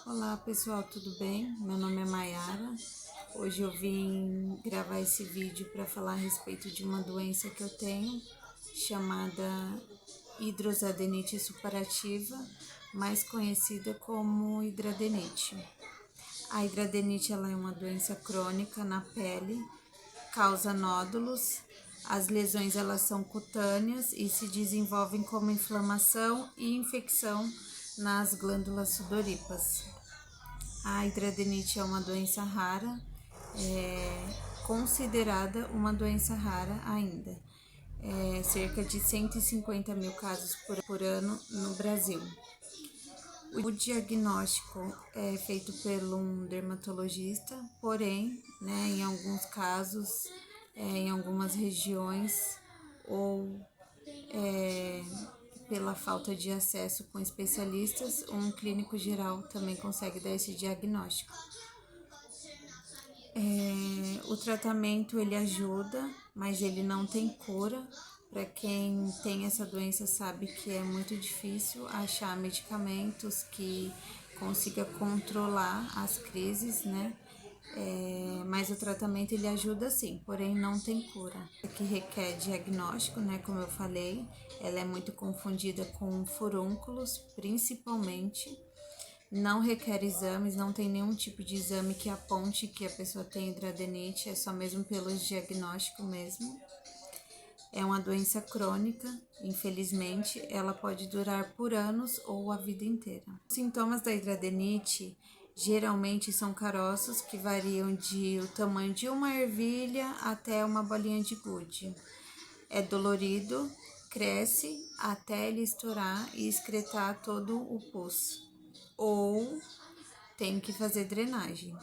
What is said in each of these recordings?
Olá pessoal, tudo bem? Meu nome é Mayara. Hoje eu vim gravar esse vídeo para falar a respeito de uma doença que eu tenho, chamada hidrosadenite supurativa, mais conhecida como hidradenite. A hidradenite ela é uma doença crônica na pele, causa nódulos. As lesões elas são cutâneas e se desenvolvem como inflamação e infecção nas glândulas sudoríparas. A hidradenite é uma doença rara, considerada uma doença rara ainda. Cerca de 150 mil casos por ano no Brasil. O diagnóstico é feito por um dermatologista, porém, em alguns casos, em algumas regiões, ou pela falta de acesso com especialistas, um clínico geral também consegue dar esse diagnóstico. O tratamento ele ajuda, mas ele não tem cura. Para quem tem essa doença sabe que é muito difícil achar medicamentos que consiga controlar as crises, né? Mas o tratamento ele ajuda sim, porém não tem cura. Que requer diagnóstico, né? Como eu falei, ela é muito confundida com furúnculos, principalmente. Não requer exames, não tem nenhum tipo de exame que aponte que a pessoa tem hidradenite, é só mesmo pelo diagnóstico mesmo. É uma doença crônica, infelizmente, ela pode durar por anos ou a vida inteira. Os sintomas da hidradenite geralmente são caroços que variam de o tamanho de uma ervilha até uma bolinha de gude. É dolorido, cresce até ele estourar e excretar todo o pus. Ou tem que fazer drenagem.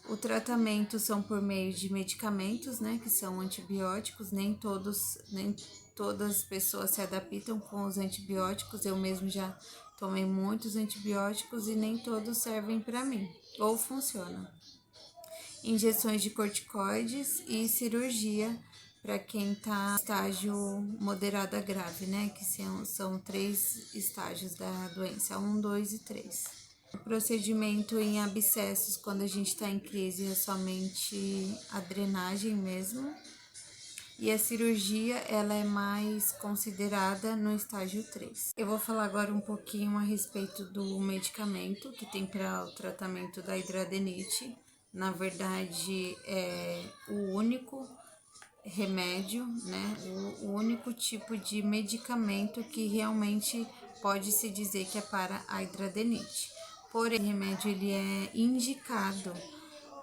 O tratamento são por meio de medicamentos, né, que são antibióticos. Nem todas as pessoas se adaptam com os antibióticos. Eu mesmo já tomei muitos antibióticos e nem todos servem para mim ou funcionam. Injeções de corticoides e cirurgia para quem está em estágio moderado a grave, né, que são 3 estágios da doença, 1, 2 e 3. O procedimento em abscessos, quando a gente está em crise, é somente a drenagem mesmo. E a cirurgia, ela é mais considerada no estágio 3. Eu vou falar agora um pouquinho a respeito do medicamento que tem para o tratamento da hidradenite. Na verdade, é o único remédio, né? O único tipo de medicamento que realmente pode se dizer que é para a hidradenite. Porém, o remédio ele é indicado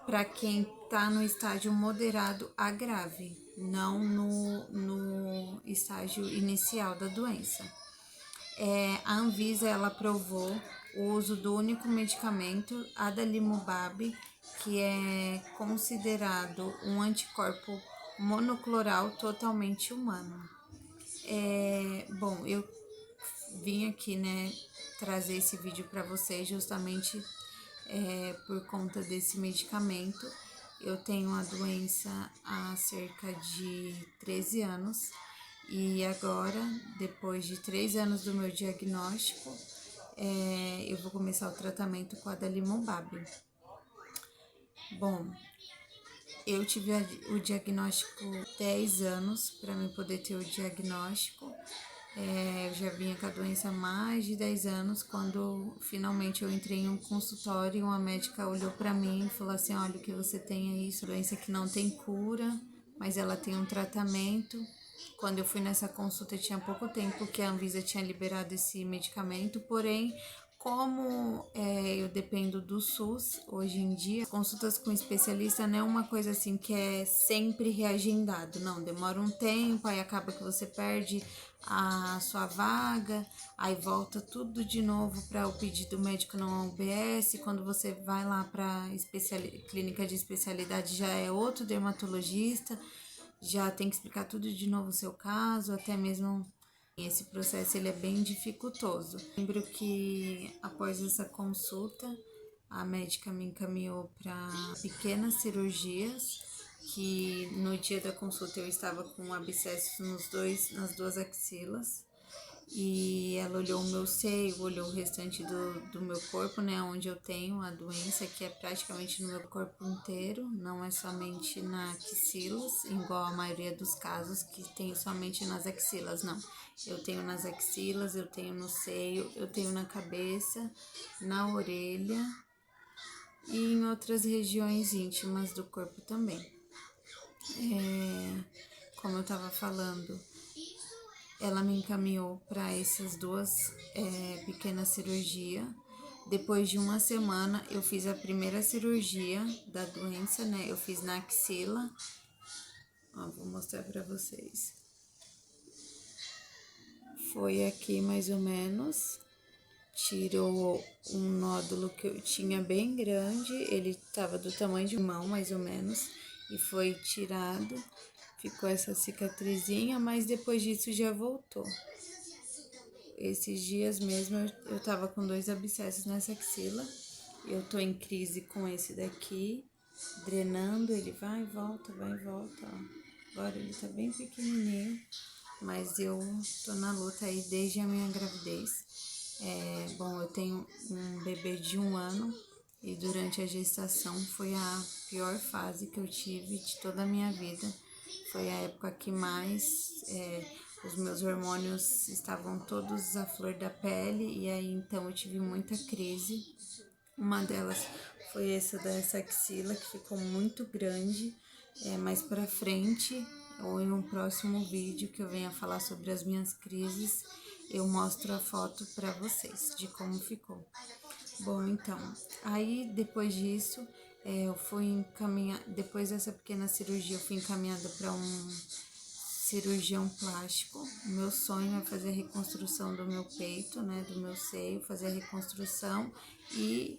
para quem está no estágio moderado a grave, não no estágio inicial da doença. A Anvisa ela aprovou o uso do único medicamento, adalimumab, que é considerado um anticorpo monocloral totalmente humano. Bom, eu vim aqui, né, trazer esse vídeo para vocês justamente por conta desse medicamento. Eu tenho a doença há cerca de 13 anos e agora, depois de 3 anos do meu diagnóstico, eu vou começar o tratamento com a adalimumab. Bom, eu tive o diagnóstico 10 anos para eu poder ter o diagnóstico. Eu já vinha com a doença há mais de 10 anos. Quando finalmente eu entrei em um consultório, uma médica olhou para mim e falou assim: olha, o que você tem é isso, doença que não tem cura, mas ela tem um tratamento. Quando eu fui nessa consulta, tinha pouco tempo que a Anvisa tinha liberado esse medicamento, porém, como eu dependo do SUS hoje em dia, consultas com especialista não é uma coisa assim que é sempre reagendado, não, demora um tempo, aí acaba que você perde a sua vaga, aí volta tudo de novo para o pedido médico não UBS, quando você vai lá para clínica de especialidade já é outro dermatologista, já tem que explicar tudo de novo o seu caso, até mesmo esse processo ele é bem dificultoso. Lembro que após essa consulta, a médica me encaminhou para pequenas cirurgias, que no dia da consulta eu estava com abscessos nas duas axilas. E ela olhou o meu seio, olhou o restante do meu corpo, né? Onde eu tenho a doença, que é praticamente no meu corpo inteiro, não é somente na axilas, igual a maioria dos casos que tem somente nas axilas, não. Eu tenho nas axilas, eu tenho no seio, eu tenho na cabeça, na orelha e em outras regiões íntimas do corpo também. Como eu tava falando, ela me encaminhou para essas duas pequenas cirurgias. Depois de uma semana, eu fiz a primeira cirurgia da doença, né? Eu fiz na axila. Ó, vou mostrar para vocês. Foi aqui mais ou menos. Tirou um nódulo que eu tinha bem grande. Ele estava do tamanho de mão, mais ou menos. E foi tirado. Ficou essa cicatrizinha, mas depois disso já voltou. Esses dias mesmo eu tava com 2 abscessos nessa axila. Eu tô em crise com esse daqui, drenando, ele vai e volta, ó. Agora ele tá bem pequenininho, mas eu tô na luta aí desde a minha gravidez. Bom, eu tenho um bebê de 1 ano e durante a gestação foi a pior fase que eu tive de toda a minha vida. Foi a época que mais os meus hormônios estavam todos à flor da pele e aí então eu tive muita crise. Uma delas foi essa dessa axila que ficou muito grande. Mais pra frente ou em um próximo vídeo que eu venha falar sobre as minhas crises, eu mostro a foto pra vocês de como ficou. Bom, então, aí depois disso, eu fui encaminhada, depois dessa pequena cirurgia, eu fui encaminhada para um cirurgião plástico. O meu sonho é fazer a reconstrução do meu peito, né, do meu seio, fazer a reconstrução e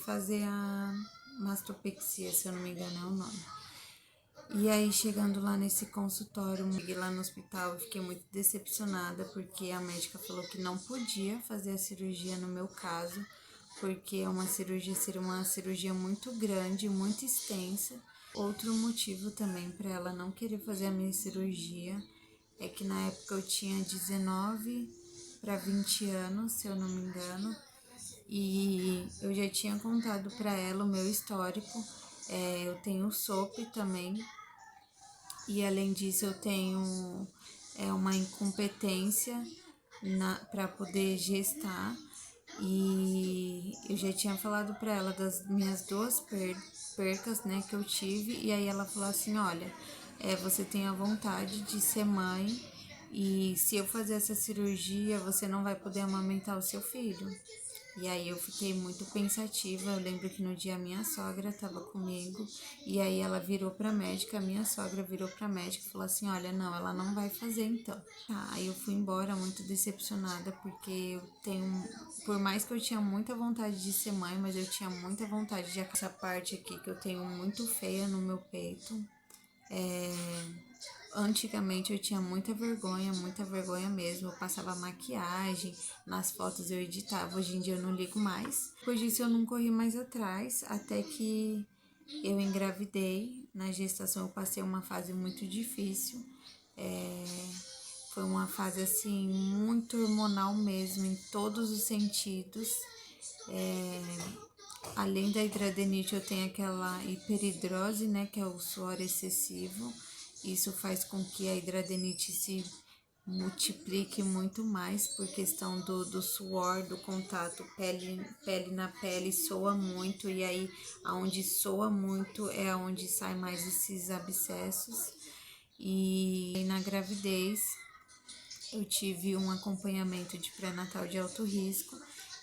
fazer a mastopexia, se eu não me engano é o nome. E aí, chegando lá nesse consultório, cheguei lá no hospital e fiquei muito decepcionada porque a médica falou que não podia fazer a cirurgia no meu caso, porque é uma cirurgia, seria uma cirurgia muito grande, muito extensa. Outro motivo também para ela não querer fazer a minha cirurgia é que na época eu tinha 19 para 20 anos, se eu não me engano, e eu já tinha contado para ela o meu histórico. Eu tenho SOP também, e além disso eu tenho uma incompetência para poder gestar. E eu já tinha falado para ela das minhas 2 percas, né, que eu tive. E aí ela falou assim, olha, você tem a vontade de ser mãe e se eu fazer essa cirurgia, você não vai poder amamentar o seu filho. E aí eu fiquei muito pensativa. Eu lembro que no dia a minha sogra estava comigo e aí ela virou pra médica, a minha sogra virou pra médica e falou assim, olha, não, ela não vai fazer então. Aí eu fui embora muito decepcionada porque eu tenho, por mais que eu tinha muita vontade de ser mãe, mas eu tinha muita vontade de essa parte aqui que eu tenho muito feia no meu peito. Antigamente eu tinha muita vergonha mesmo. Eu passava maquiagem, nas fotos eu editava. Hoje em dia eu não ligo mais. Depois disso eu não corri mais atrás, até que eu engravidei. Na gestação eu passei uma fase muito difícil. Foi uma fase assim, muito hormonal mesmo, em todos os sentidos. Além da hidradenite, eu tenho aquela hiperidrose, né, que é o suor excessivo. Isso faz com que a hidradenite se multiplique muito mais por questão do suor, do contato pele na pele, soa muito, e aí aonde soa muito é onde sai mais esses abscessos. E na gravidez eu tive um acompanhamento de pré-natal de alto risco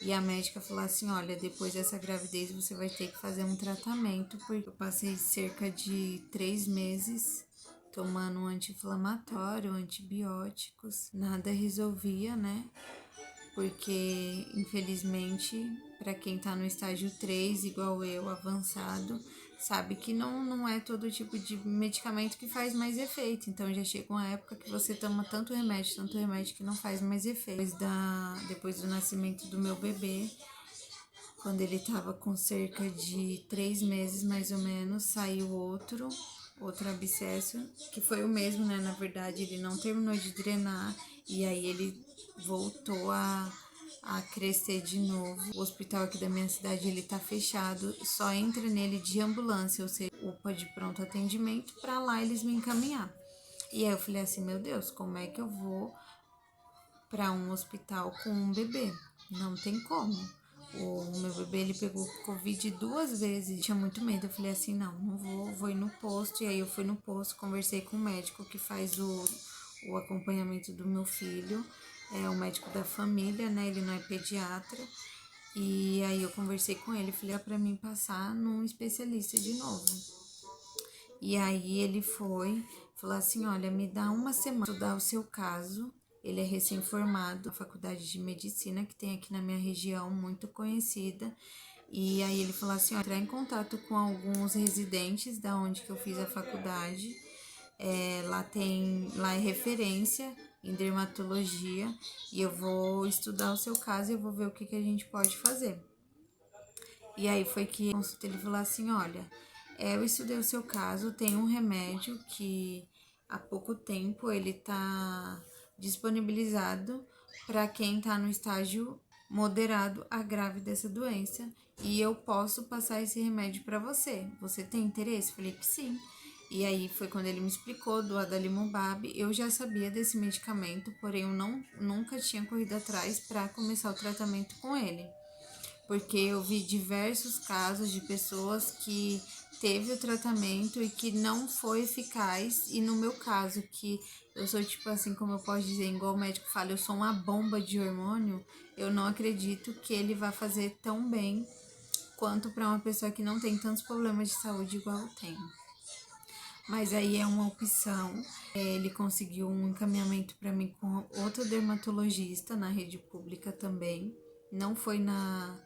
e a médica falou assim, olha, depois dessa gravidez você vai ter que fazer um tratamento, porque eu passei cerca de 3 meses tomando um anti-inflamatório, antibióticos, nada resolvia, né? Porque infelizmente, para quem tá no estágio 3, igual eu, avançado, sabe que não é todo tipo de medicamento que faz mais efeito. Então já chega uma época que você toma tanto remédio que não faz mais efeito. Depois do nascimento do meu bebê, quando ele tava com cerca de 3 meses mais ou menos, saiu outro. outro abscesso, que foi o mesmo, né? Na verdade, ele não terminou de drenar e aí ele voltou a crescer de novo. O hospital aqui da minha cidade, ele tá fechado, só entra nele de ambulância, ou seja, UPA de pronto atendimento, para lá eles me encaminhar. E aí eu falei assim, meu Deus, como é que eu vou para um hospital com um bebê? Não tem como. O meu bebê, ele pegou Covid 2 vezes, tinha muito medo. Eu falei assim, não vou ir no posto. E aí eu fui no posto, conversei com o médico que faz o acompanhamento do meu filho, é o médico da família, né? Ele não é pediatra. E aí eu conversei com ele, falei, para mim passar num especialista de novo. E aí ele falou assim, olha, me dá uma semana para estudar o seu caso. Ele é recém-formado na faculdade de medicina que tem aqui na minha região, muito conhecida. E aí ele falou assim, ó, entrar em contato com alguns residentes da onde que eu fiz a faculdade. Lá é referência em dermatologia e eu vou estudar o seu caso e eu vou ver o que a gente pode fazer. E aí foi que ele falou assim, olha, eu estudei o seu caso, tem um remédio que há pouco tempo ele tá disponibilizado para quem tá no estágio moderado a grave dessa doença e eu posso passar esse remédio para você. Você tem interesse? Falei que sim. E aí foi quando ele me explicou do adalimumab. Eu já sabia desse medicamento, porém eu nunca tinha corrido atrás para começar o tratamento com ele, porque eu vi diversos casos de pessoas que teve o tratamento e que não foi eficaz, e no meu caso, que eu sou tipo assim, como eu posso dizer, igual o médico fala, eu sou uma bomba de hormônio, eu não acredito que ele vai fazer tão bem quanto para uma pessoa que não tem tantos problemas de saúde igual eu tenho. Mas aí é uma opção. Ele conseguiu um encaminhamento para mim com outro dermatologista na rede pública também. Não foi na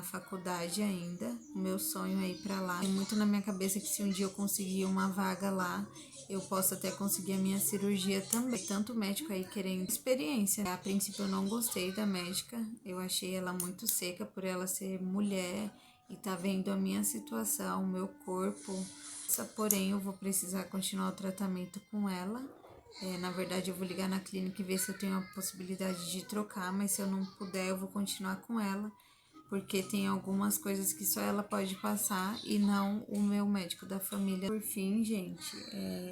faculdade ainda. O meu sonho é ir para lá. Tem muito na minha cabeça que se um dia eu conseguir uma vaga lá, eu posso até conseguir a minha cirurgia também. Tanto médico aí querendo experiência. A princípio eu não gostei da médica. Eu achei ela muito seca por ela ser mulher e tá vendo a minha situação, o meu corpo. Porém, eu vou precisar continuar o tratamento com ela. Na verdade, eu vou ligar na clínica e ver se eu tenho a possibilidade de trocar, mas se eu não puder, eu vou continuar com ela, porque tem algumas coisas que só ela pode passar e não o meu médico da família. Por fim, gente,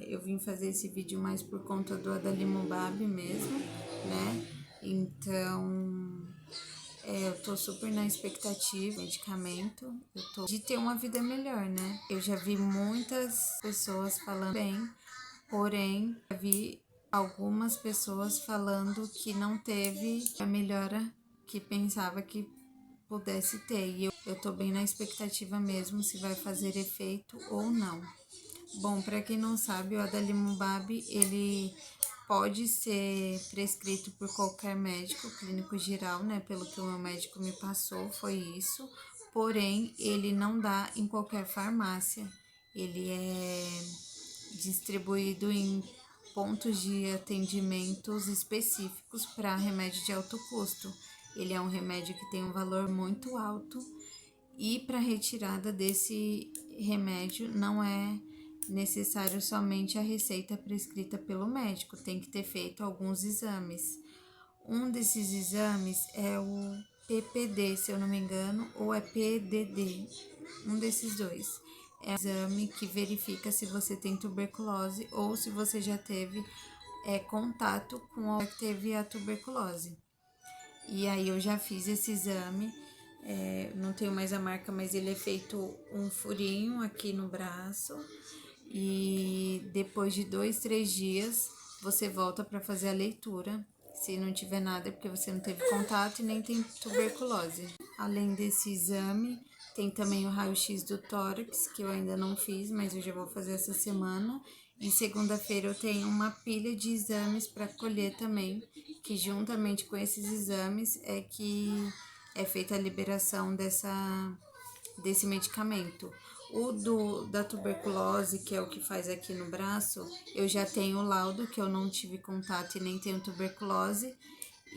eu vim fazer esse vídeo mais por conta do adalimumab mesmo, né? Então, eu tô super na expectativa, medicamento, de ter uma vida melhor, né? Eu já vi muitas pessoas falando bem, porém, já vi algumas pessoas falando que não teve a melhora que pensava que pudesse ter. E eu tô bem na expectativa mesmo se vai fazer efeito ou não. Bom, para quem não sabe, o adalimumab, ele pode ser prescrito por qualquer médico clínico geral, né? Pelo que o meu médico me passou, foi isso. Porém, ele não dá em qualquer farmácia. Ele é distribuído em pontos de atendimentos específicos para remédio de alto custo. Ele é um remédio que tem um valor muito alto e para retirada desse remédio não é necessário somente a receita prescrita pelo médico, tem que ter feito alguns exames. Um desses exames é o PPD, se eu não me engano, ou é PDD, um desses dois. É um exame que verifica se você tem tuberculose ou se você já teve contato com alguém que teve a tuberculose. E aí eu já fiz esse exame, não tenho mais a marca, mas ele é feito um furinho aqui no braço e depois de 2, 3 dias você volta para fazer a leitura. Se não tiver nada é porque você não teve contato e nem tem tuberculose. Além desse exame, tem também o raio-x do tórax, que eu ainda não fiz, mas eu já vou fazer essa semana. E segunda-feira eu tenho uma pilha de exames para colher também, que juntamente com esses exames é que é feita a liberação desse medicamento. Da tuberculose, que é o que faz aqui no braço, eu já tenho o laudo que eu não tive contato e nem tenho tuberculose.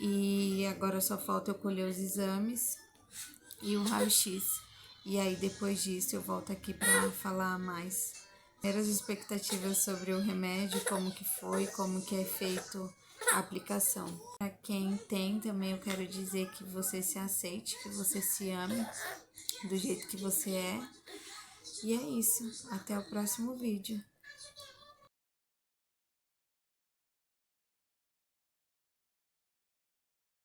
E agora só falta eu colher os exames e o raio-x. E aí depois disso eu volto aqui para falar mais primeiras expectativas sobre o remédio, como que foi, como que é feito a aplicação. Para quem tem também, eu quero dizer que você se aceite, que você se ame do jeito que você é. E é isso. Até o próximo vídeo.